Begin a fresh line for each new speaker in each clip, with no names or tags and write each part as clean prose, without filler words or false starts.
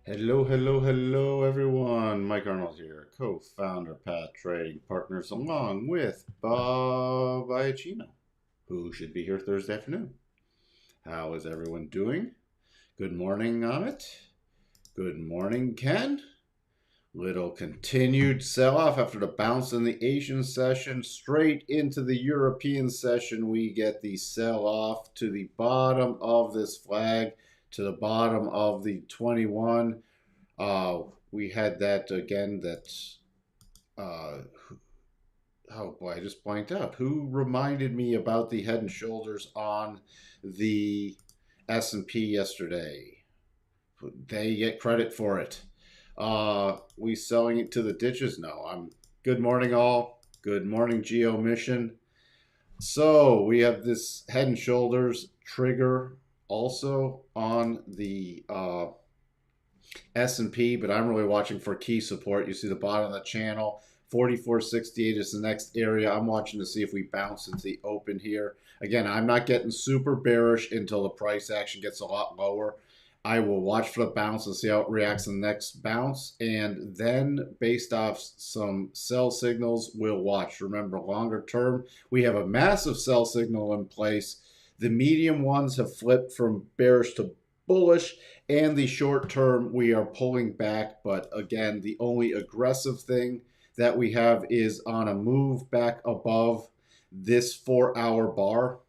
Hello, everyone. Mike Arnold here, co-founder, Path Trading Partners, along with Bob Iacchino, who should be here Thursday afternoon. How is everyone doing? Good morning, Amit. Good morning, Ken. Little continued sell-off after the bounce in the Asian session. Straight into the European session, we get the sell-off to the bottom of this flag, to the bottom of the 21. We had that again. Oh boy, I just blanked out. Who reminded me about the head and shoulders on the S&P yesterday? They get credit for it. We selling it to the ditches? No. Good morning, all. Good morning, Geo Mission. So we have this head and shoulders trigger also on the S&P, but I'm really watching for key support. You see the bottom of the channel, 44.68 is the next area. I'm watching to see if we bounce into the open here. Again, I'm not getting super bearish until the price action gets a lot lower. I will watch for the bounce and see how it reacts in the next bounce. And then based off some sell signals, we'll watch. Remember, longer term, we have a massive sell signal in place. The medium ones have flipped from bearish to bullish, and the short term we are pulling back. But again, the only aggressive thing that we have is on a move back above this 4-hour bar,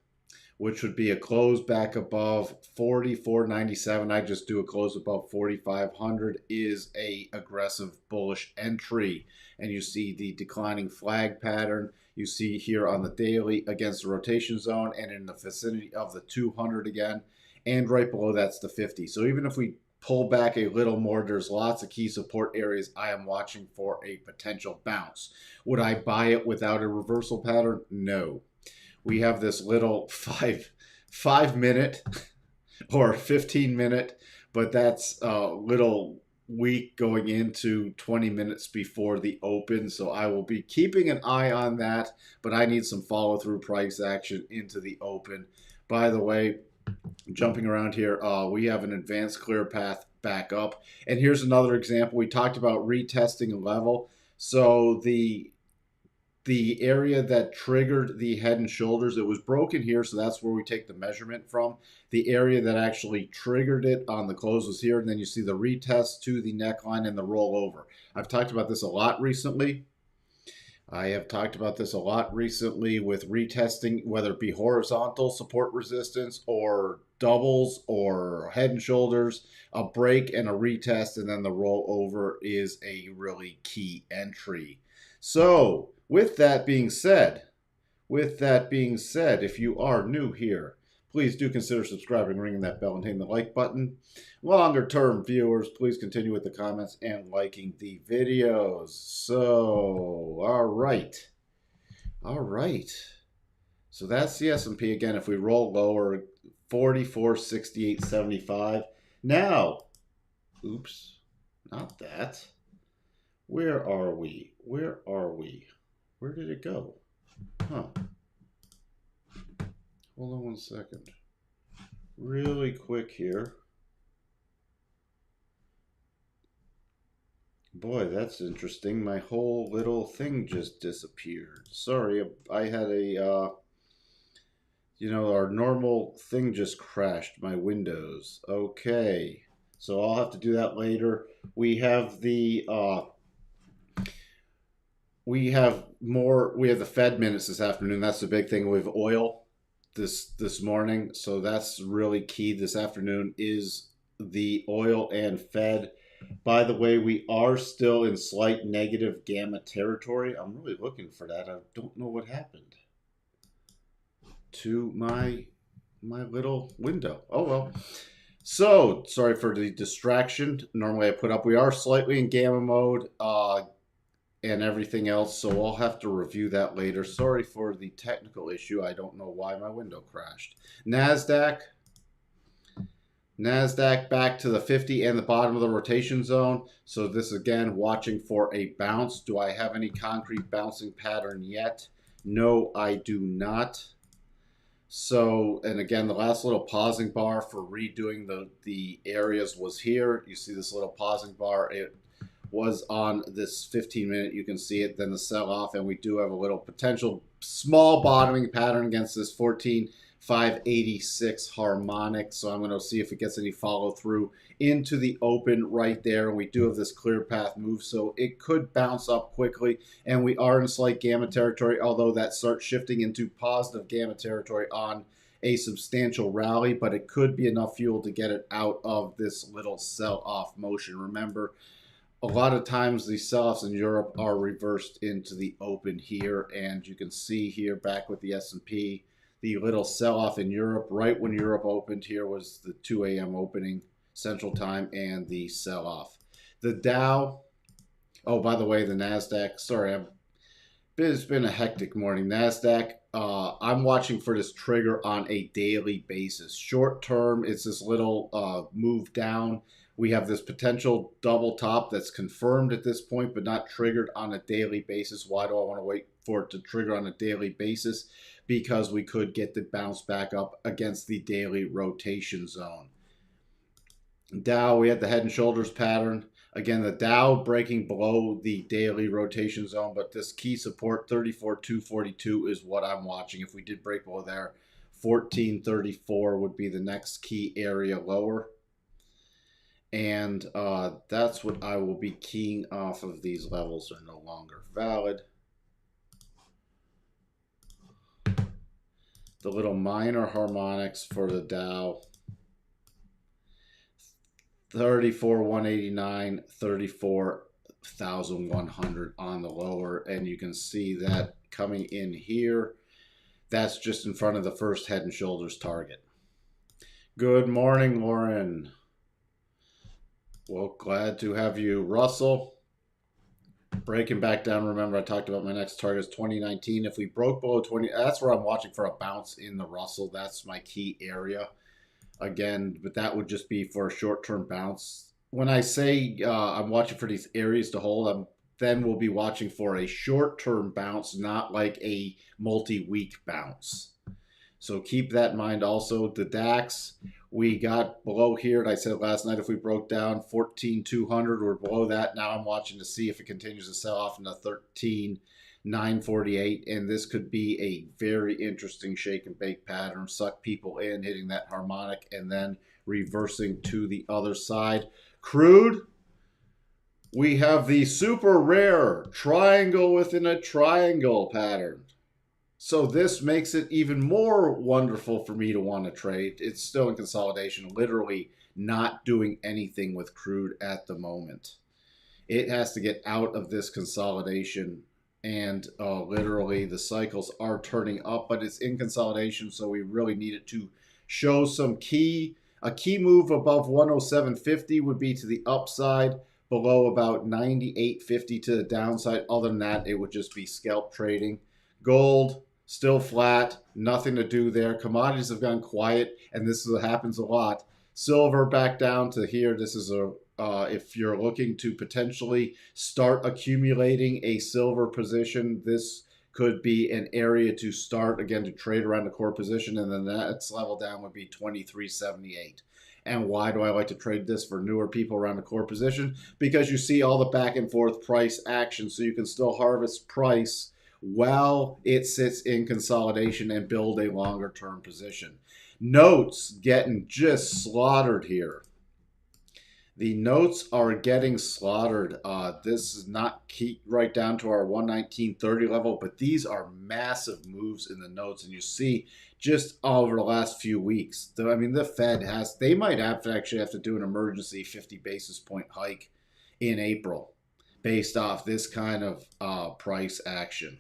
which would be a close back above 44.97. I just do a close above 4,500 is a aggressive bullish entry. And you see the declining flag pattern. You see here on the daily against the rotation zone and in the vicinity of the 200 again. And right below that's the 50. So even if we pull back a little more, there's lots of key support areas I am watching for a potential bounce. Would I buy it without a reversal pattern? No. We have this little five minute or 15 minute, but that's a little weak going into 20 minutes before the open. So I will be keeping an eye on that, but I need some follow through price action into the open. By the way, jumping around here, we have an advanced clear path back up. And here's another example. We talked about retesting a level. So the area that triggered the head and shoulders, it was broken here, so that's where we take the measurement from. The area that actually triggered it on the close was here, and then you see the retest to the neckline and the rollover. I've talked about this a lot recently. with retesting, whether it be horizontal support resistance or doubles or head and shoulders. A break and a retest and then the rollover is a really key entry. So with that being said, if you are new here, please do consider subscribing, ringing that bell, and hitting the like button. Longer term viewers, please continue with the comments and liking the videos. So, all right. So that's the S&P. Again, if we roll lower, 44.6875. Now, oops, not that. Where are we? Where did it go? Hold on one second. Really quick here. Boy, that's interesting. My whole little thing just disappeared. Sorry, I had a, our normal thing just crashed, my Windows. Okay, so I'll have to do that later. We have the, we have the Fed minutes this afternoon. That's the big thing. We have oil this morning, so that's really key this afternoon is the oil and Fed. By the way, we are still in slight negative gamma territory. I'm really looking for that. I don't know what happened to my little window. Oh well. So sorry for the distraction. Normally I put up, we are slightly in gamma mode and everything else, so I'll have to review that later. Sorry for the technical issue. I don't know why my window crashed. Nasdaq back to the 50 and the bottom of the rotation zone. So this again, watching for a bounce. Do I have any concrete bouncing pattern yet? No, I do not. So, and again, the last little pausing bar for redoing the areas was here. You see this little pausing bar. It was on this 15-minute. You can see it. Then the sell off, and we do have a little potential small bottoming pattern against this 14,586 harmonic. So I'm going to see if it gets any follow through into the open right there. And we do have this clear path move, so it could bounce up quickly. And we are in slight gamma territory, although that starts shifting into positive gamma territory on a substantial rally, but it could be enough fuel to get it out of this little sell-off motion. Remember, a lot of times these sell-offs in Europe are reversed into the open here, and you can see here back with the S&P, the little sell-off in Europe right when Europe opened here was the 2 a.m. opening Central Time and the sell-off. The Dow, oh, by the way, the Nasdaq, sorry, it's been a hectic morning. Nasdaq, I'm watching for this trigger on a daily basis. Short term, it's this little move down. We have this potential double top that's confirmed at this point, but not triggered on a daily basis. Why do I want to wait for it to trigger on a daily basis? Because we could get the bounce back up against the daily rotation zone. Dow, we had the head and shoulders pattern. Again, the Dow breaking below the daily rotation zone, but this key support, 34,242, is what I'm watching. If we did break below there, 1434 would be the next key area lower. And that's what I will be keying off of. These levels are no longer valid. The little minor harmonics for the Dow, 34,189, 34,100 on the lower, and you can see that coming in here. That's just in front of the first head and shoulders target. Good morning, Lauren. Well, glad to have you. Russell, breaking back down. Remember, I talked about my next target is 2019. If we broke below 20, that's where I'm watching for a bounce in the Russell. That's my key area. Again, but that would just be for a short-term bounce. When I say I'm watching for these areas to hold, then we'll be watching for a short-term bounce, not like a multi-week bounce. So keep that in mind. Also, the DAX, we got below here, and I said last night if we broke down 14,200, we're below that. Now I'm watching to see if it continues to sell off into 13,948, and this could be a very interesting shake and bake pattern. Suck people in, hitting that harmonic, and then reversing to the other side. Crude, we have the super rare triangle within a triangle pattern. So this makes it even more wonderful for me to want to trade. It's still in consolidation, literally not doing anything with crude at the moment. It has to get out of this consolidation, and literally the cycles are turning up, but it's in consolidation, so we really need it to show some a key move above 107.50 would be to the upside, below about 98.50 to the downside. Other than that, it would just be scalp trading. Gold, still flat, nothing to do there. Commodities have gone quiet, and this happens a lot. Silver back down to here. This is if you're looking to potentially start accumulating a silver position, this could be an area to start, again, to trade around the core position, and then the next level down would be 23.78. And why do I like to trade this for newer people around the core position? Because you see all the back and forth price action, so you can still harvest price while it sits in consolidation and build a longer term position. Notes getting just slaughtered here. The notes are getting slaughtered. This is not key right down to our 119.30 level, but these are massive moves in the notes, and you see just over the last few weeks. I mean, the Fed they might actually have to do an emergency 50 basis point hike in April based off this kind of price action.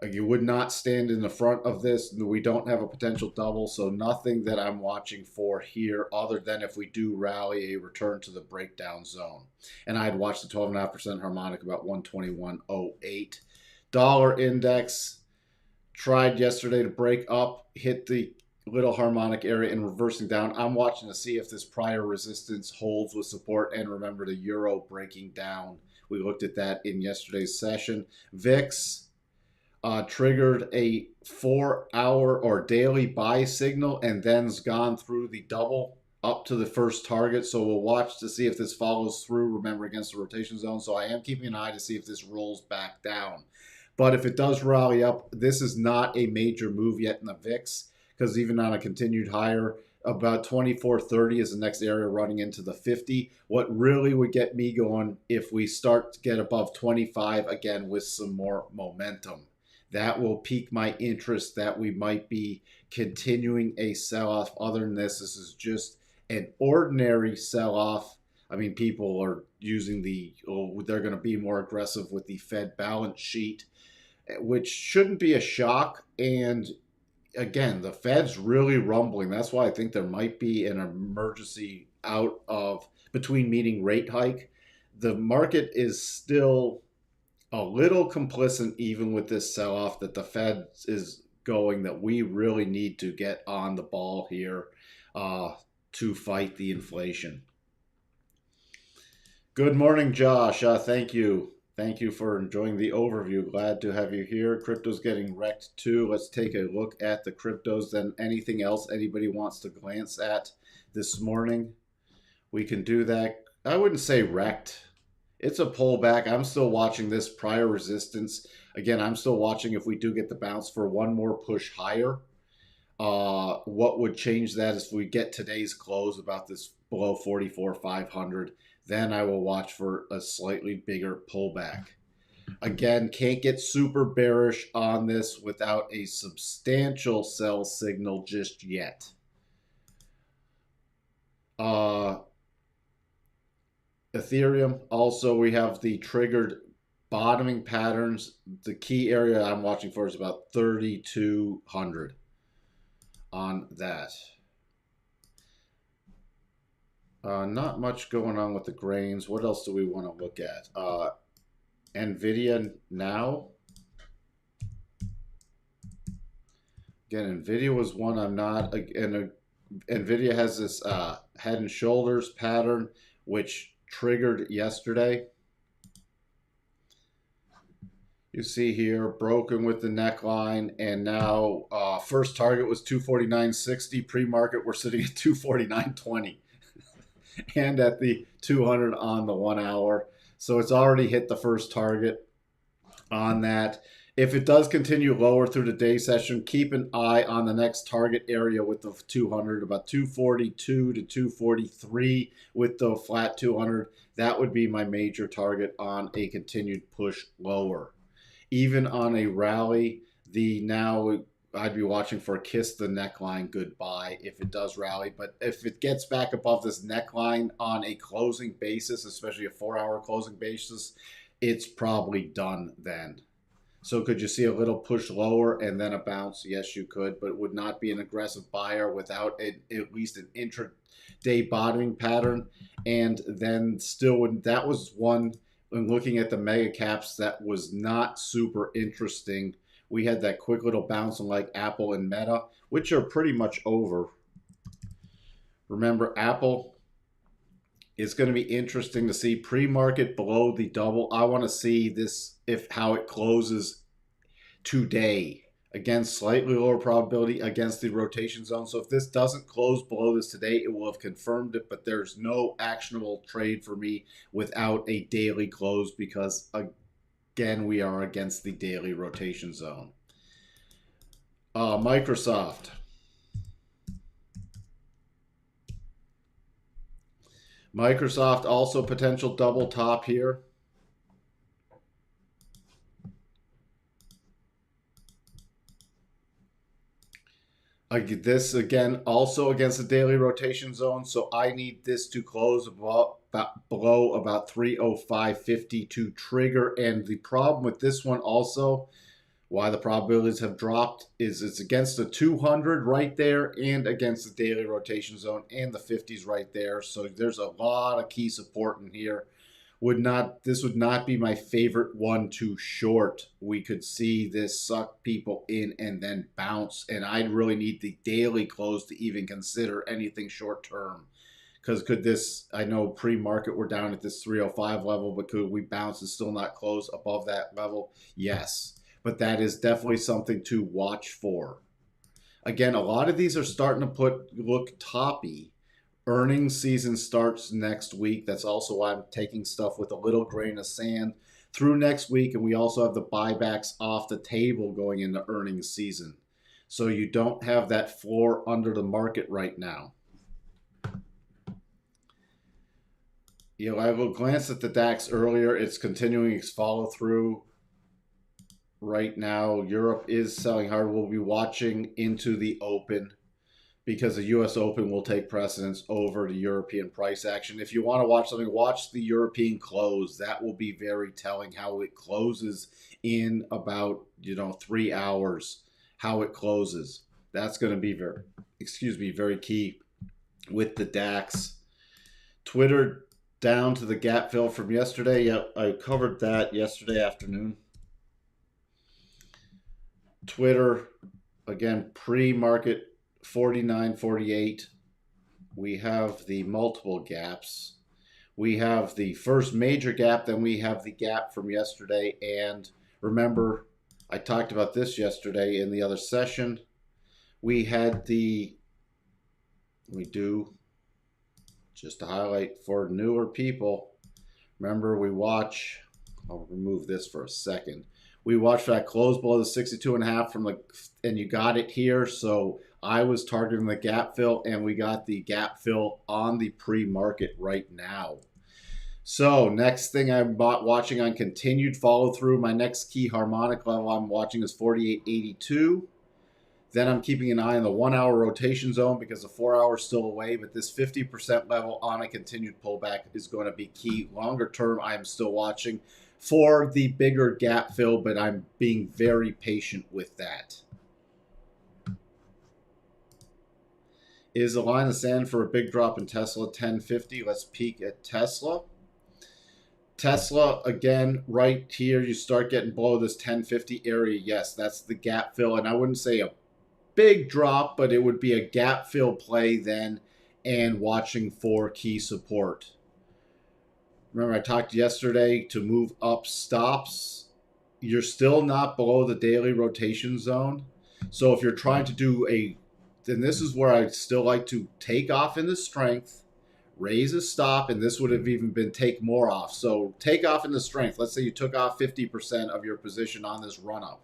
You would not stand in the front of this. We don't have a potential double, so nothing that I'm watching for here other than if we do rally, a return to the breakdown zone. And I'd watch the 12.5% harmonic about 121.08. Dollar index tried yesterday to break up, hit the little harmonic area and reversing down. I'm watching to see if this prior resistance holds with support. And remember the euro breaking down. We looked at that in yesterday's session. VIX, triggered a 4-hour or daily buy signal and then's gone through the double up to the first target. So we'll watch to see if this follows through, remember, against the rotation zone. So I am keeping an eye to see if this rolls back down. But if it does rally up, this is not a major move yet in the VIX, because even on a continued higher, about 24.30 is the next area running into the 50. What really would get me going if we start to get above 25 again with some more momentum. That will pique my interest that we might be continuing a sell-off. Other than this is just an ordinary sell-off. I mean, people are using they're going to be more aggressive with the Fed balance sheet, which shouldn't be a shock. And again, the Fed's really rumbling. That's why I think there might be an emergency out of between meeting rate hike. The market is still a little complicit even with this sell-off that the Fed is going, that we really need to get on the ball here to fight the inflation. Good morning, Josh. Thank you. Thank you for enjoying the overview. Glad to have you here. Crypto's getting wrecked too. Let's take a look at the cryptos. Then anything else anybody wants to glance at this morning, we can do that. I wouldn't say wrecked. It's a pullback. I'm still watching this prior resistance. Again, I'm still watching if we do get the bounce for one more push higher. What would change that is if we get today's close about this below 44,500. Then I will watch for a slightly bigger pullback. Again, can't get super bearish on this without a substantial sell signal just yet. Ethereum, also we have the triggered bottoming patterns. The key area I'm watching for is about 3,200 on that. Not much going on with the grains. What else do we want to look at? Nvidia now. Again, Nvidia was one I'm not. And Nvidia has this head and shoulders pattern, which triggered yesterday. You see here, broken with the neckline, and now first target was 249.60. Pre-market, we're sitting at 249.20. And at the 200 on the 1 hour. So it's already hit the first target on that. If it does continue lower through the day session, keep an eye on the next target area with the 200, about 242 to 243 with the flat 200. That would be my major target on a continued push lower. Even on a rally, I'd be watching for kiss the neckline goodbye if it does rally. But if it gets back above this neckline on a closing basis, especially a 4-hour closing basis, it's probably done then. So could you see a little push lower and then a bounce? Yes, you could, but it would not be an aggressive buyer without at least an intraday bottoming pattern. And then still, that was one, when looking at the mega caps, that was not super interesting. We had that quick little bounce on like Apple and Meta, which are pretty much over. Remember, Apple is going to be interesting to see pre-market below the double. I want to see this, how it closes today. Again, slightly lower probability against the rotation zone. So if this doesn't close below this today, it will have confirmed it, but there's no actionable trade for me without a daily close, because again, we are against the daily rotation zone. Microsoft. Microsoft also potential double top here. This again also against the daily rotation zone, so I need this to close below about 305.50 to trigger. And the problem with this one also, why the probabilities have dropped, is it's against the 200 right there and against the daily rotation zone and the 50s right there. So there's a lot of key support in here. This would not be my favorite one to short. We could see this suck people in and then bounce, and I'd really need the daily close to even consider anything short term. Because could this, I know pre-market we're down at this 305 level, but could we bounce and still not close above that level? Yes. but that is definitely something to watch for. Again, a lot of these are starting to look toppy. Earnings season starts next week. That's also why I'm taking stuff with a little grain of sand through next week. And we also have the buybacks off the table going into earnings season. So you don't have that floor under the market right now. I will glance at the DAX earlier. It's continuing its follow through. Right now, Europe is selling hard. We'll be watching into the open because the U.S. Open will take precedence over the European price action. If you want to watch something, watch the European close. That will be very telling how it closes in about 3 hours. How it closes. That's going to be very key with the DAX. Twitter down to the gap fill from yesterday. Yeah, I covered that yesterday afternoon. Twitter, again, pre-market 49.48. We have the multiple gaps. We have the first major gap, then we have the gap from yesterday. And remember, I talked about this yesterday in the other session. We had just to highlight for newer people, remember I'll remove this for a second. We watched that close below the 62.5 and you got it here. So I was targeting the gap fill and we got the gap fill on the pre-market right now. So next thing I'm watching on continued follow through. My next key harmonic level I'm watching is 48.82. Then I'm keeping an eye on the 1 hour rotation zone because the 4 hour is still away. But this 50% level on a continued pullback is going to be key. Longer term, I'm still watching for the bigger gap fill, but I'm being very patient with that. Is a line in the sand for a big drop in Tesla 1050. Let's peek at Tesla. Tesla, again, right here, you start getting below this 1050 area. Yes, that's the gap fill. And I wouldn't say a big drop, but it would be a gap fill play then and watching for key support. Remember, I talked yesterday to move up stops. You're still not below the daily rotation zone. So if you're trying to do then this is where I still like to take off in the strength, raise a stop, and this would have even been take more off. So take off in the strength. Let's say you took off 50% of your position on this run up.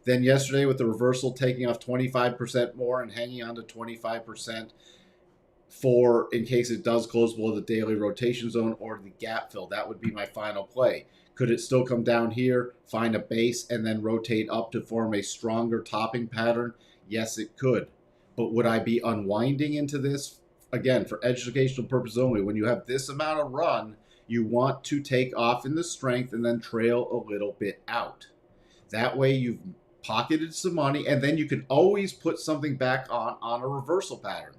Then yesterday with the reversal, taking off 25% more and hanging on to 25% for in case it does close below the daily rotation zone or the gap fill. That would be my final play. Could it still come down here, find a base, and then rotate up to form a stronger topping pattern? Yes, it could. But would I be unwinding into this? Again, for educational purposes only, when you have this amount of run, you want to take off in the strength and then trail a little bit out. That way you've pocketed some money, and then you can always put something back on a reversal pattern.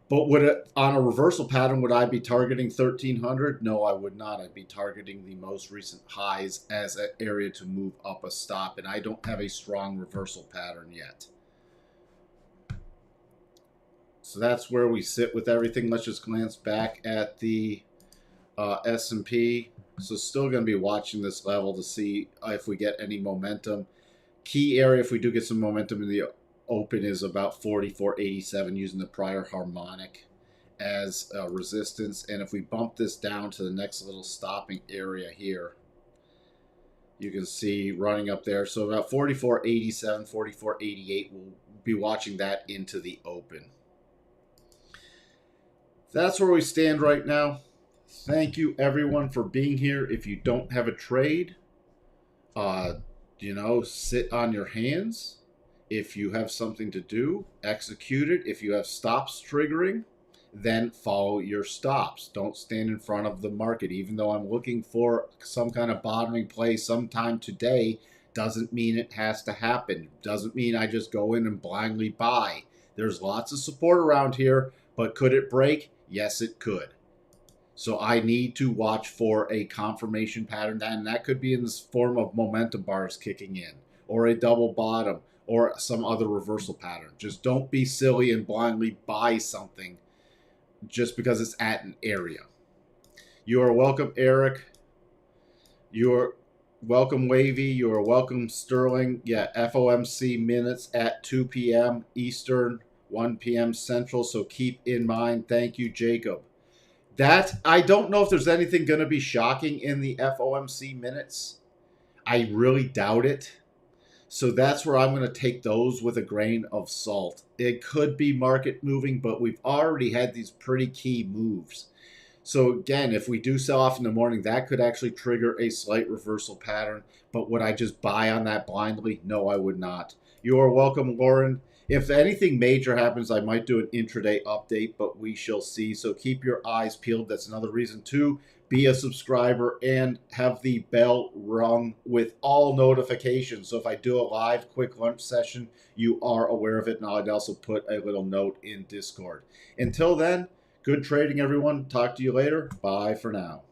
But on a reversal pattern, would I be targeting 1300? No, I would not. I'd be targeting the most recent highs as an area to move up a stop, and I don't have a strong reversal pattern yet. So that's where we sit with everything. Let's just glance back at the S&P. So still going to be watching this level to see if we get any momentum. Key area, if we do get some momentum in the open, is about 44.87 using the prior harmonic as resistance. And if we bump this down to the next little stopping area here, you can see running up there. So about 44.87, 44.88, we'll be watching that into the open. That's where we stand right now. Thank you everyone for being here. If you don't have a trade, sit on your hands. If you have something to do, execute it. If you have stops triggering, then follow your stops. Don't stand in front of the market. Even though I'm looking for some kind of bottoming play sometime today, doesn't mean it has to happen. Doesn't mean I just go in and blindly buy. There's lots of support around here, but could it break? Yes, it could. So I need to watch for a confirmation pattern, and that could be in the form of momentum bars kicking in, or a double bottom, or some other reversal pattern. Just don't be silly and blindly buy something just because it's at an area. You are welcome, Eric. Welcome, Wavy. You are welcome, Sterling. Yeah, FOMC minutes at 2 p.m. Eastern, 1 p.m. Central. So keep in mind. Thank you, Jacob. That I don't know if there's anything going to be shocking in the FOMC minutes. I really doubt it. So that's where I'm going to take those with a grain of salt. It could be market moving, but we've already had these pretty key moves. So again, if we do sell off in the morning, that could actually trigger a slight reversal pattern. But would I just buy on that blindly? No, I would not. You are welcome, Lauren. If anything major happens, I might do an intraday update, but we shall see. So keep your eyes peeled. That's another reason to be a subscriber and have the bell rung with all notifications. So if I do a live quick lunch session, you are aware of it. And I'd also put a little note in Discord. Until then, good trading, everyone. Talk to you later. Bye for now.